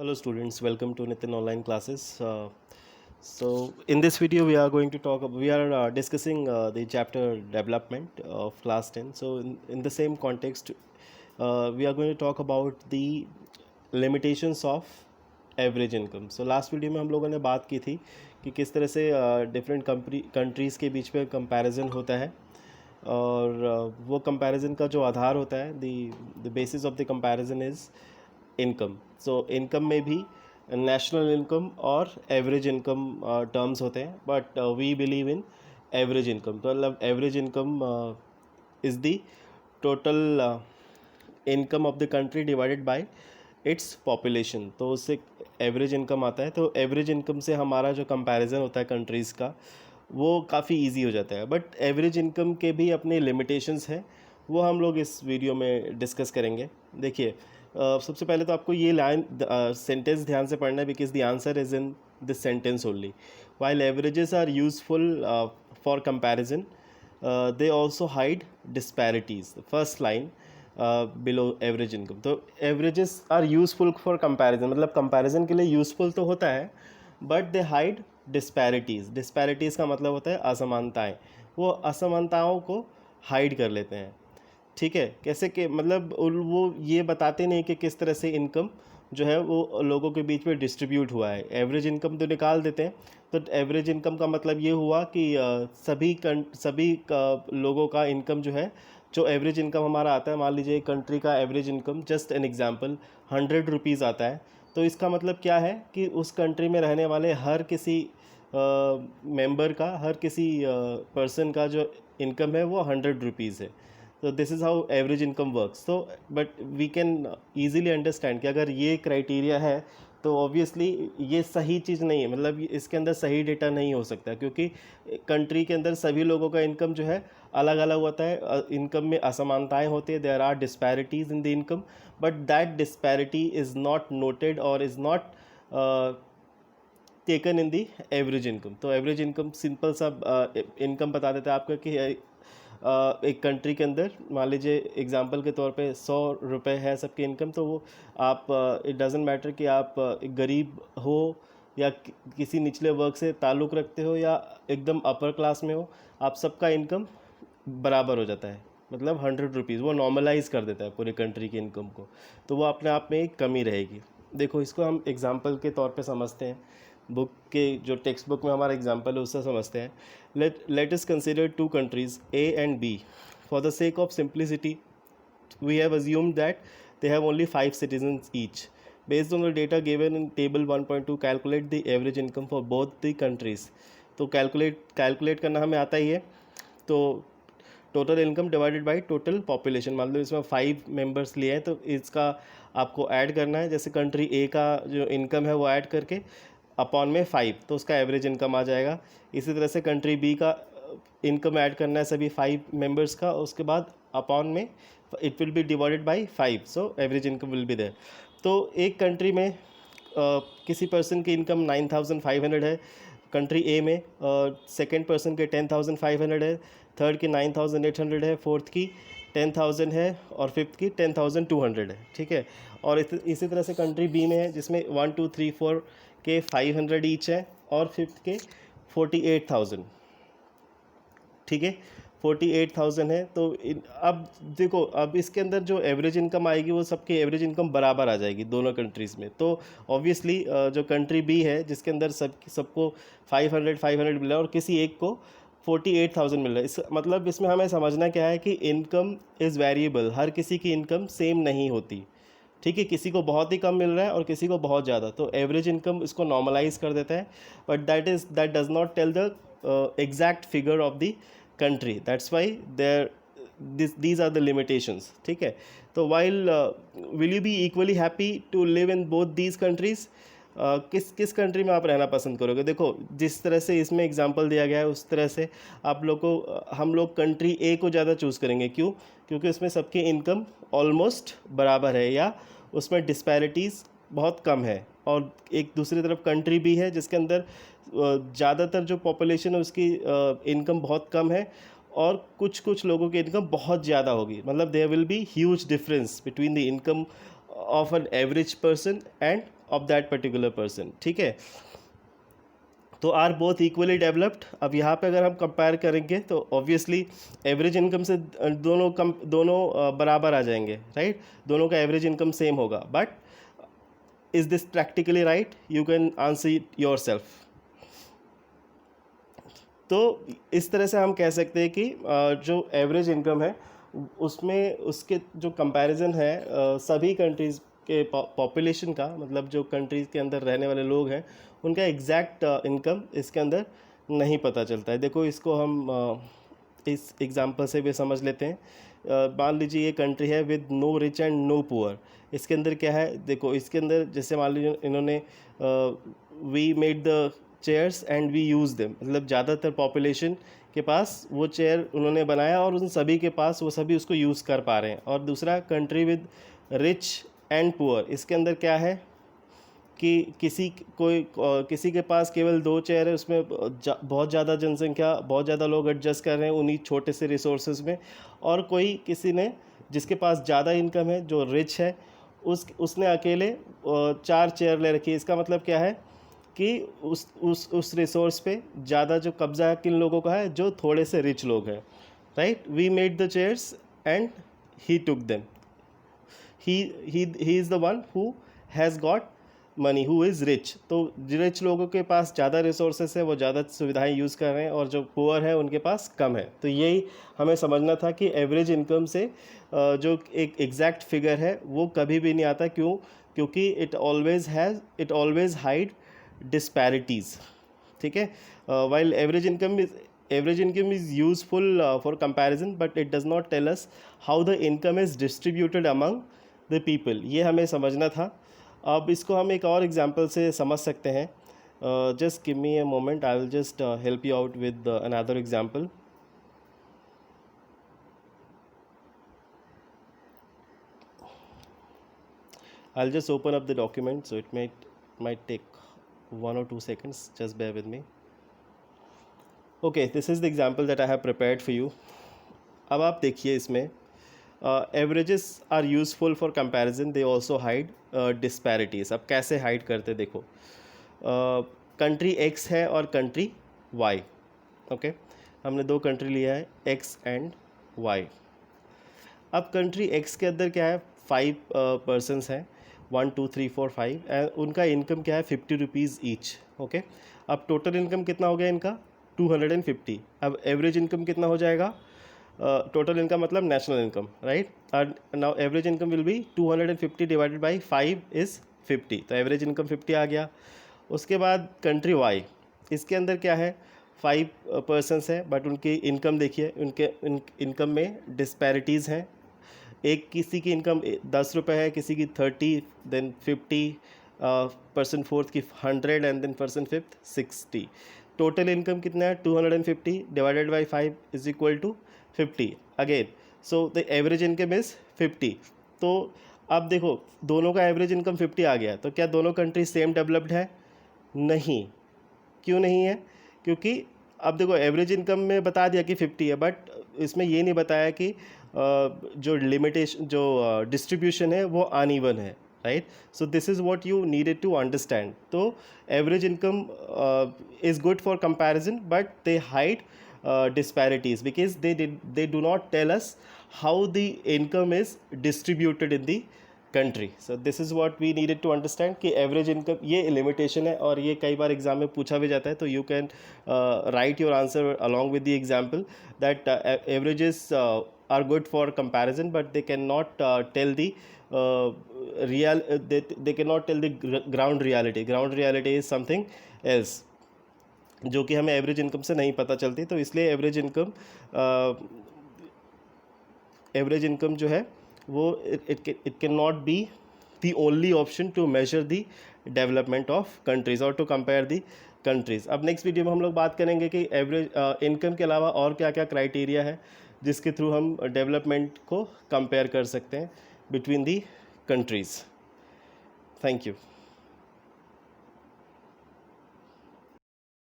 Hello students, welcome to Nitin online classes. So in this video we are going to discussing the chapter development of class 10. So in the same context we are going to talk about the limitations of average income. So last video में हम लोगों ने बात की थी कि किस तरह से डिफरेंट कंट्रीज़ के बीच में कंपैरिजन होता है और वो कंपैरिजन का जो आधार होता है the basis of the comparison is income. So income में भी नेशनल इनकम और एवरेज इनकम टर्म्स होते हैं, but we believe in average income. तो मतलब average income is the total income of the country divided by its population. तो उससे average income आता है. तो एवरेज इनकम से हमारा जो कंपैरिजन होता है कंट्रीज़ का वो काफ़ी इजी हो जाता है. बट एवरेज इनकम के भी अपने लिमिटेशंस हैं, वो हम लोग इस वीडियो में डिस्कस करेंगे. देखिए सबसे पहले तो आपको ये लाइन सेंटेंस ध्यान से पढ़ना है, because the answer is in this sentence only. While averages are useful for comparison, they also hide disparities. First line below average income. तो averages are useful for comparison, मतलब कंपैरिजन के लिए useful तो होता है, but they hide disparities. Disparities का मतलब होता है असमानताएं. वो असमानताओं को हाइड कर लेते हैं. ठीक है, कैसे कि मतलब वो ये बताते नहीं कि किस तरह से इनकम जो है वो लोगों के बीच में डिस्ट्रीब्यूट हुआ है. एवरेज इनकम तो निकाल देते हैं. तो एवरेज इनकम का मतलब ये हुआ कि सभी लोगों का इनकम जो है, जो एवरेज इनकम हमारा आता है, मान लीजिए एक कंट्री का average income, just an example, 100 rupees आता है. तो इसका मतलब क्या है कि उस कंट्री में रहने वाले हर किसी मेंबर का, हर किसी पर्सन का जो इनकम है वो 100 रुपीज़ है. तो this is how average income works. तो but we can easily understand कि अगर ये क्राइटेरिया है तो ऑब्वियसली ये सही चीज़ नहीं है, मतलब इसके अंदर सही डेटा नहीं हो सकता, क्योंकि कंट्री के अंदर सभी लोगों का इनकम जो है अलग अलग होता है. इनकम में असमानताएं होती है, there are disparities in the income, but that disparity is not noted और is not taken in the average income. तो एवरेज इनकम सिंपल सा इनकम बता देता है आपका कि एक कंट्री के अंदर मान लीजिए एग्जांपल के तौर पे 100 रुपये है सबकी इनकम. तो वो आप इट डजेंट मैटर कि आप गरीब हो या किसी निचले वर्ग से ताल्लुक़ रखते हो या एकदम अपर क्लास में हो, आप सबका इनकम बराबर हो जाता है. मतलब 100 रुपीज़ वो नॉर्मलाइज़ कर देता है पूरी कंट्री की इनकम को. तो वो अपने आप में एक कमी रहेगी. देखो इसको हम एग्जांपल के तौर पे समझते हैं. बुक के जो टेक्स्ट बुक में हमारा एग्जांपल है उससे समझते हैं. let us consider two countries A and B. For the sake of simplicity, we have assumed that they have only 5 citizens each. Based on the data given in table 1.2, calculate the average income for both the countries. तो calculate करना हमें आता ही है. तो total income divided by total population, मान लो इसमें 5 members लिए हैं, तो इसका आपको ऐड करना है. जैसे कंट्री ए का जो इनकम है वो ऐड करके अपॉन में 5, तो उसका एवरेज इनकम आ जाएगा. इसी तरह से कंट्री बी का इनकम ऐड करना है सभी 5 मेंबर्स का, उसके बाद अपॉन में it will be divided by 5, so average income will be there. तो एक कंट्री में किसी पर्सन की इनकम 9,500 है कंट्री ए में, सेकेंड पर्सन के 10,500 है, थर्ड की 9,800 है, फोर्थ की 10,000 है और फिफ्थ की 10,200 है. ठीक है. और इसी तरह से कंट्री बी में है जिसमें 1 2 3 4 के 500 ईच है और फिफ्थ के 48,000. ठीक है, 48,000 है. तो अब देखो, अब इसके अंदर जो एवरेज इनकम आएगी वो सबकी एवरेज इनकम बराबर आ जाएगी दोनों कंट्रीज़ में. तो ऑब्वियसली जो कंट्री बी है जिसके अंदर सबको 500 मिला और किसी एक को 48,000 मिल रहा है, इस मतलब इसमें हमें समझना क्या है कि इनकम इज़ वेरिएबल. हर किसी की इनकम सेम नहीं होती. ठीक है, किसी को बहुत ही कम मिल रहा है और किसी को बहुत ज़्यादा. तो एवरेज इनकम इसको नॉर्मलाइज कर देता है, but that does not tell the exact figure of the country. That's why these are the limitations. ठीक है. तो while will you be equally happy to live in both these countries? किस country में आप रहना पसंद करोगे? देखो जिस तरह से इसमें एग्जांपल दिया गया है उस तरह से आप लोग को हम लोग कंट्री ए को ज़्यादा चूज़ करेंगे. क्यों? क्योंकि उसमें सबकी इनकम ऑलमोस्ट बराबर है या उसमें डिस्पैरिटीज़ बहुत कम है. और एक दूसरी तरफ कंट्री भी है जिसके अंदर ज़्यादातर जो पॉपुलेशन है उसकी इनकम बहुत कम है और कुछ लोगों की इनकम बहुत ज़्यादा होगी. मतलब there will be huge difference between the income of an average person and of that particular person, ठीक है। तो आर बोथ इक्वली डेवलप्ड। अब यहाँ पे अगर हम कंपेयर करेंगे तो ऑब्वियसली एवरेज इनकम से दोनों बराबर आ जाएंगे, राइट, दोनों का एवरेज इनकम सेम होगा। But is this practically right? You can answer it your self. तो इस तरह से हम कह सकते हैं कि जो एवरेज इनकम है उसमें उसके जो कंपैरिजन है सभी कंट्रीज़ के पॉपुलेशन का, मतलब जो कंट्रीज़ के अंदर रहने वाले लोग हैं उनका एग्जैक्ट इनकम इसके अंदर नहीं पता चलता है। देखो इसको हम इस एग्जांपल से भी समझ लेते हैं। मान लीजिए ये कंट्री है with no rich and no poor. इसके अंदर क्या है, देखो इसके अंदर जैसे मान लीजिए इन्होंने we made the chairs and we use them, मतलब ज़्यादातर पॉपुलेशन के पास वो चेयर उन्होंने बनाया और उन सभी के पास वो सभी उसको यूज़ कर पा रहे हैं। और दूसरा country with rich and poor, इसके अंदर क्या है कि किसी के पास केवल 2 चेयर है, उसमें बहुत ज़्यादा जनसंख्या, बहुत ज़्यादा लोग एडजस्ट कर रहे हैं उन्हीं छोटे से रिसोर्सेज में। और किसी ने जिसके पास ज़्यादा इनकम है, जो रिच है, उसने अकेले 4 चेयर ले रखी है। इसका मतलब क्या है कि उस रिसोर्स पे ज़्यादा जो कब्ज़ा किन लोगों का है, जो थोड़े से रिच लोग हैं, right. We made the chairs and he took them. He is the one who has got money, who is rich. तो रिच लोगों के पास ज़्यादा रिसोर्सेस है, वो ज़्यादा सुविधाएं यूज़ कर रहे हैं, और जो पुअर है उनके पास कम है। तो यही हमें समझना था कि एवरेज इनकम से जो एक एग्जैक्ट फिगर है वो कभी भी नहीं आता। क्योंकि इट ऑलवेज हाइड disparities, ठीक है। While average income is useful for comparison, but it does not tell us how the income is distributed among the people। ये हमें समझना था। अब इसको हम एक और एग्जांपल से समझ सकते हैं। Just give me a moment, I will just help you out with another example। I'll just open up the document, so it might take 1 or 2 seconds, just bear with me। Okay, this is the example that I have prepared for you। अब आप देखिए इसमें averages are useful for comparison, they also hide disparities। अब कैसे hide करते देखो, country X है और कंट्री Y, ओके। हमने 2 कंट्री लिया है, X एंड Y। अब कंट्री X के अंदर क्या है, 5 पर्सनस हैं, 1 2 3 4 5, एंड उनका इनकम क्या है, 50 रुपीज़ ईच, ओके। अब टोटल इनकम कितना हो गया इनका, 250। अब एवरेज इनकम कितना हो जाएगा, टोटल इनकम मतलब नेशनल इनकम, राइट। और now average income will B 250 divided by 5 is 50, तो एवरेज इनकम 50 आ गया। उसके बाद कंट्री Y, इसके अंदर क्या है, 5 पर्सनस है, बट उनकी इनकम देखिए, उनके इनकम में डिस्पैरिटीज़ हैं। किसी की इनकम 10 रुपये है, किसी की 30, देन 50, पर्सन फोर्थ की 100, and then person fifth 60। Total income कितना है, 250 divided by 5 is equal to 50 again. So the average income is 50। तो अब देखो दोनों का एवरेज इनकम 50 आ गया, तो क्या दोनों कंट्री सेम डेवलप्ड है? नहीं। क्यों नहीं है? क्योंकि अब देखो एवरेज इनकम में बता दिया कि 50 है, बट इसमें ये नहीं बताया कि जो लिमिटेशन, जो डिस्ट्रीब्यूशन है वो अनइवन है, right. So this is what you needed to understand. तो average income is good for comparison, but they hide disparities because they do not tell us how the income is distributed in the country। so this is what we needed to understand कि average income ये limitation है, और ये कई बार exam में पूछा भी जाता है। तो you can write your answer along with the example that averages are good for comparison, but they cannot tell the they cannot tell the ground reality। ground reality is something else जो कि हमें average income से नहीं पता चलती। तो इसलिए average income जो है वो it can not be the only option to measure the development of countries और टू कंपेयर द कंट्रीज़। अब नेक्स्ट वीडियो में हम लोग बात करेंगे कि एवरेज इनकम के अलावा और क्या क्या क्राइटेरिया है जिसके थ्रू हम डेवलपमेंट को कंपेयर कर सकते हैं between the countries. Thank you.